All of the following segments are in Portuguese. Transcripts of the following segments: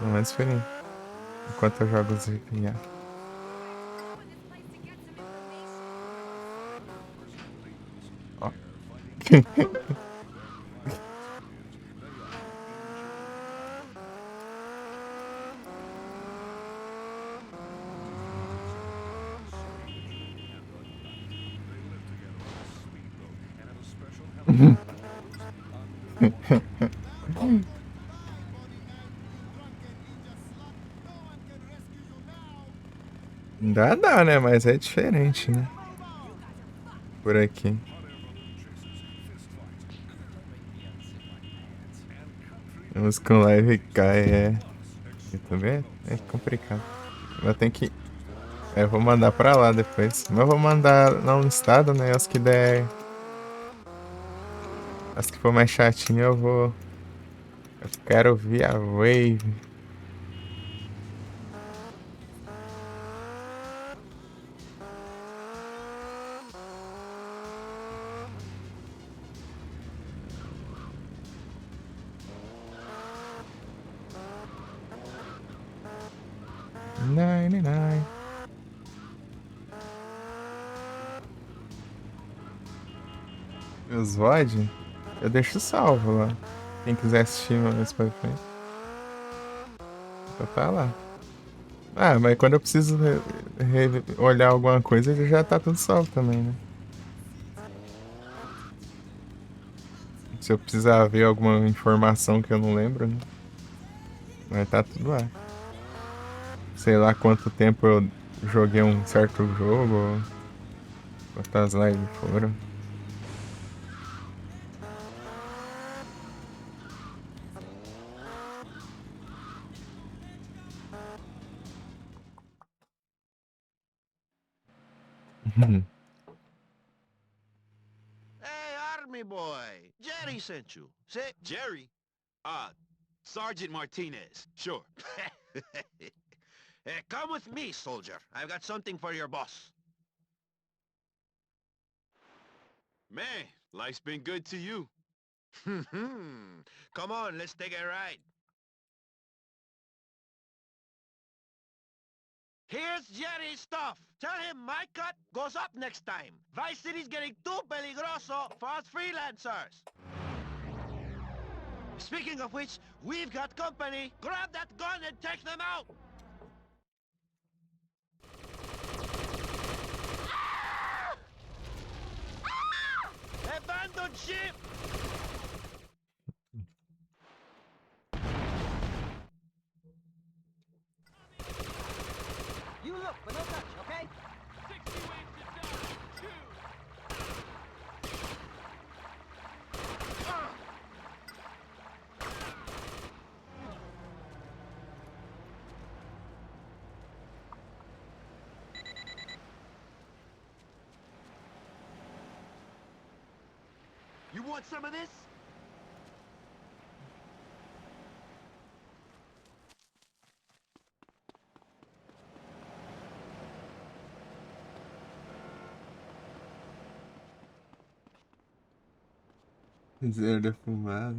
Pelo menos por enquanto eu jogo os VPA. Ó. Dá, né? Mas é diferente, né? Por aqui. Vamos com live cai, é. E também é complicado. Eu tenho que. Eu vou mandar pra lá depois. Mas eu vou mandar não listado, né? As que der. As que for mais chatinho eu vou. Eu quero ver a Wave. Nine, nine. Os VOD, eu deixo salvo lá. Quem quiser assistir mais pra frente, tá lá. Ah, mas quando eu preciso olhar alguma coisa, já tá tudo salvo também, né? Se eu precisar ver alguma informação que eu não lembro, né? Mas tá tudo lá. Sei lá quanto tempo eu joguei um certo jogo, ou quantas lives foram. Hey, Army boy. Jerry sent you. Say, Jerry? Sergeant Martinez. Sure. Hey, come with me, soldier. I've got something for your boss. Man, life's been good to you. Come on, let's take a ride. Here's Jerry's stuff. Tell him my cut goes up next time. Vice City's getting too peligroso for us freelancers. Speaking of which, we've got company. Grab that gun and take them out. Abandon ship! You look, but no touch, okay? 60 ways to die. Choose. You want some of this? Senhor da Fumada.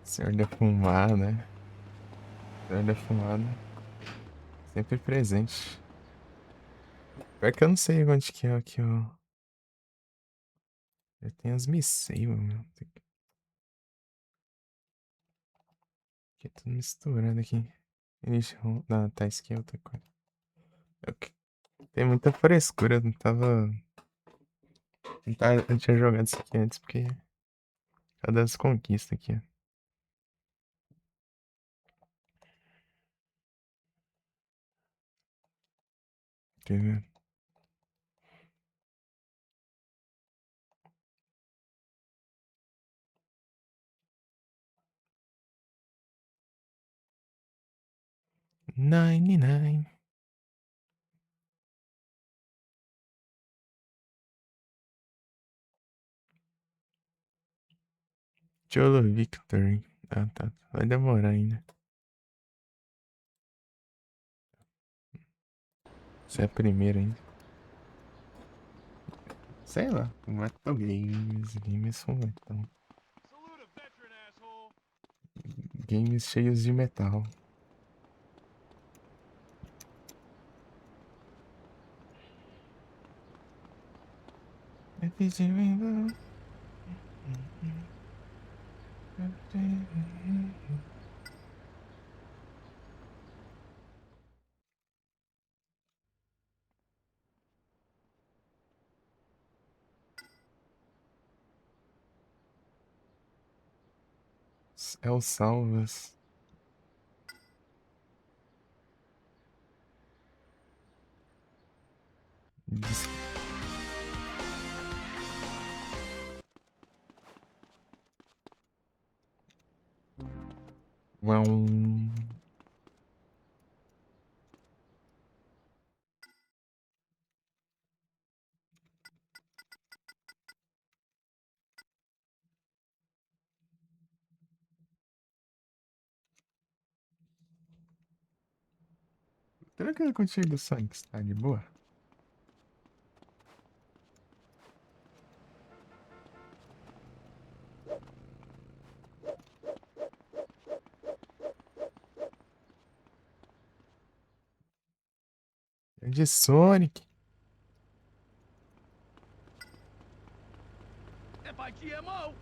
Senhor da Fumada. Senhor da Fumada. Sempre presente. Pior que eu não sei onde que é aqui, ó. Já tem as missivas, meu. Aqui é tudo misturado aqui. Ixi, não, tá aqui é outra coisa. Tem muita frescura, eu não tava. Eu tinha jogado isso aqui antes, porque. Cadê as conquistas aqui, ó? Quer ver? Nine. Cholo Victory. Ah, tá. Vai demorar ainda. Você é a primeira ainda. Sei lá. Metal Games. Games são metal. Salute a veteran, asshole. games cheios de metal. É o Salvas. Diz- Vão. Tranquilo contigo, Sonic. Tá de boa? É de Sonic. FIGMO!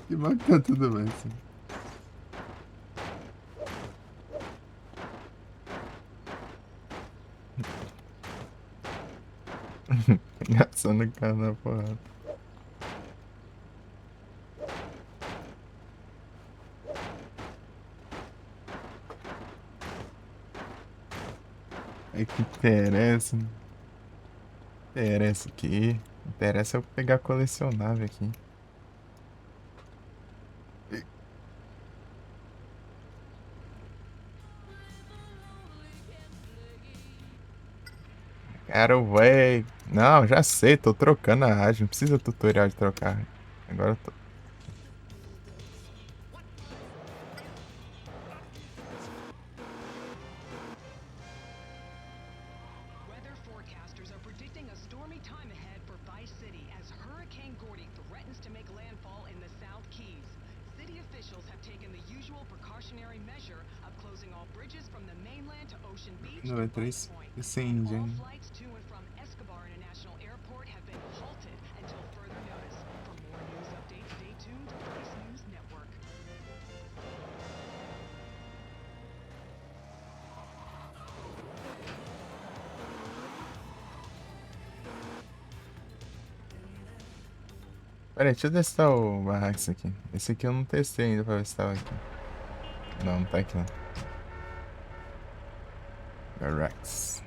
Que bom que tá tudo bem, sim. Gastando o cara na porrada. É que interessa. Interessa aqui. Interessa eu pegar colecionável aqui. Quero ver. Não, já sei, tô trocando a rádio. Não precisa tutorial de trocar. Agora eu tô. Weather forecasters are predicting a stormy time ahead for Vice City as Hurricane Gordy threatens to make landfall in the South Keys. City officials have taken the usual precautionary measure of closing all bridges from the mainland to Ocean Beach Não, é and Vice 3 Point. incêndio, All hein? flights to and from Escobar International Airport have been halted until further notice. For more news updates, stay tuned to Vice News Network. Pera aí, deixa eu testar o Barracks aqui. Esse aqui eu não testei ainda pra ver se tava aqui. Não, não tá aqui não. Barracks.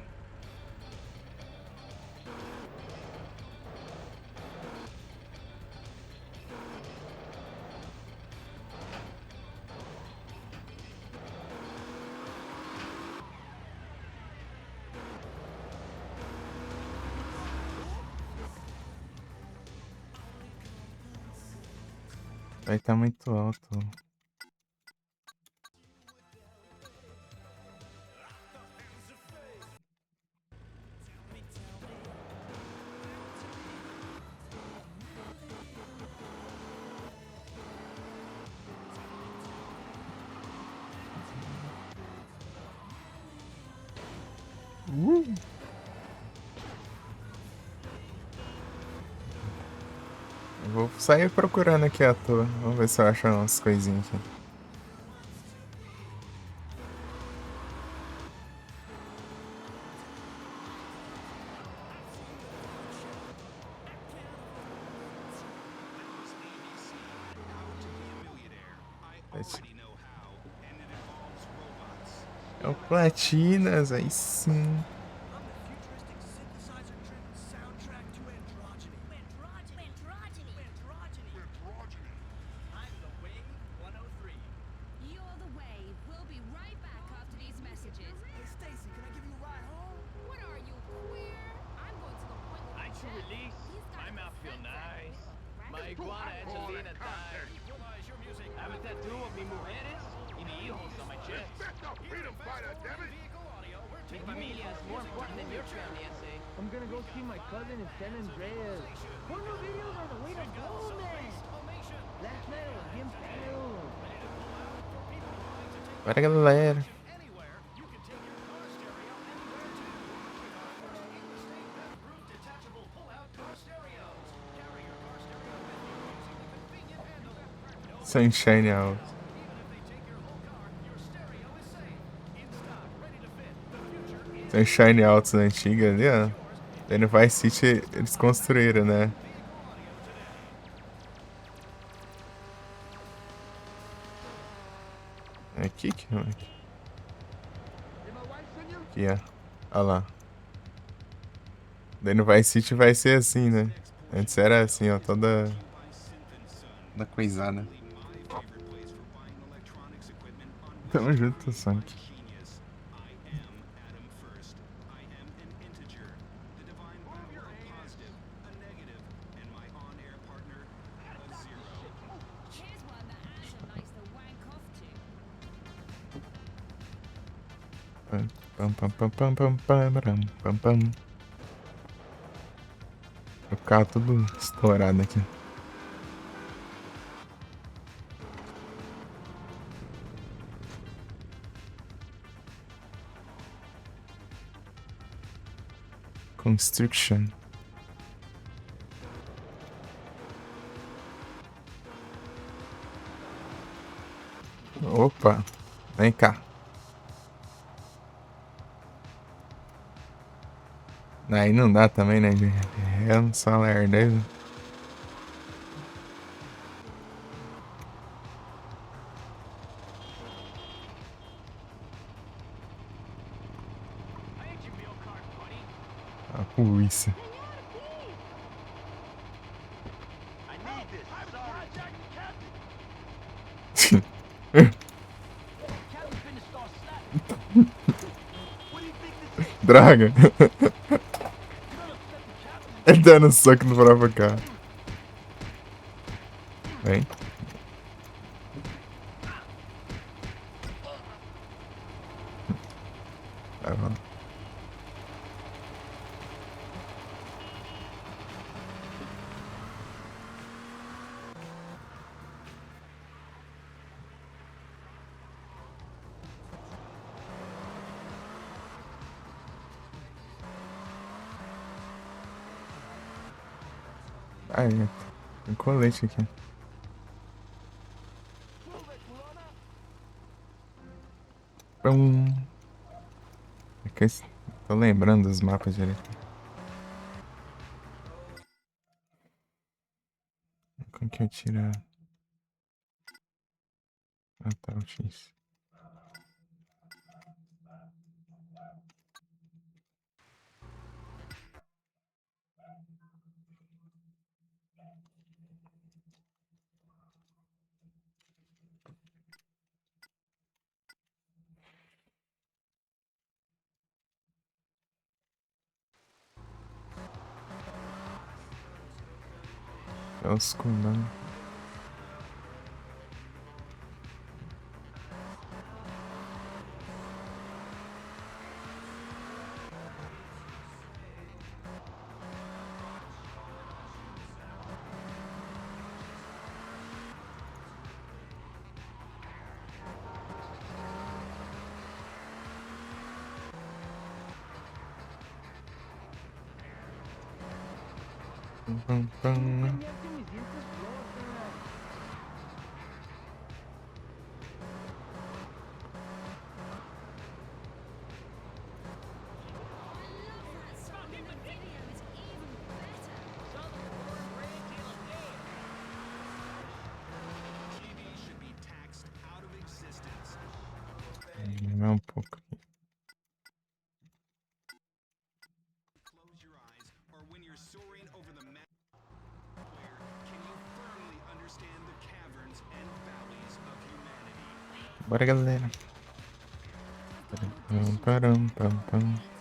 Vai tá muito alto. Eu vou sair procurando aqui à toa. Vamos ver se eu acho umas coisinhas aqui. É o Platinas, aí sim. I'm the futuristic synthesizer-driven soundtrack to androgyny. Androgyny. I'm the Wave 103. You're the wave. We'll be right back after these messages. Hey, Stacy, can I give you a ride home? What to release. My mouth feel nice. My iguana Angelina died. I have a tattoo of mi mujeres y mi hijos on my chest. Mi familia is more important than your family, I say. I'm gonna go see my cousin in San Andreas. Porno videos are the way to go, man. Last night I was bien pedo. Bora, galera. Sunshine out. Sunshine Altos antiga ali, ó. Daí no Vice City eles construíram, né? Aqui, aqui. Aqui, ó. Olha lá. Daí no Vice City vai ser assim, né? Antes era assim, ó, toda coisada. Tamo junto, Sonic. Pam, pam, pam, pam, pam, pam, pam, pam, pam. O carro tudo estourado aqui. Construction. Opa, vem cá. Aí não dá também, né? É um salário dele. A polícia. I need this. Captain finna start slapping. What do you think this is? Droga. Ele dando soco no próprio carro. Vem. Vai, vamos. Aí, tem colete aqui. Pum. Tô lembrando dos mapas direito. Como que eu tiro? Ah, tá, o X. É os comandos. Pam, pam. Um pouco. Bora, galera. Pam, pam, pam, pam.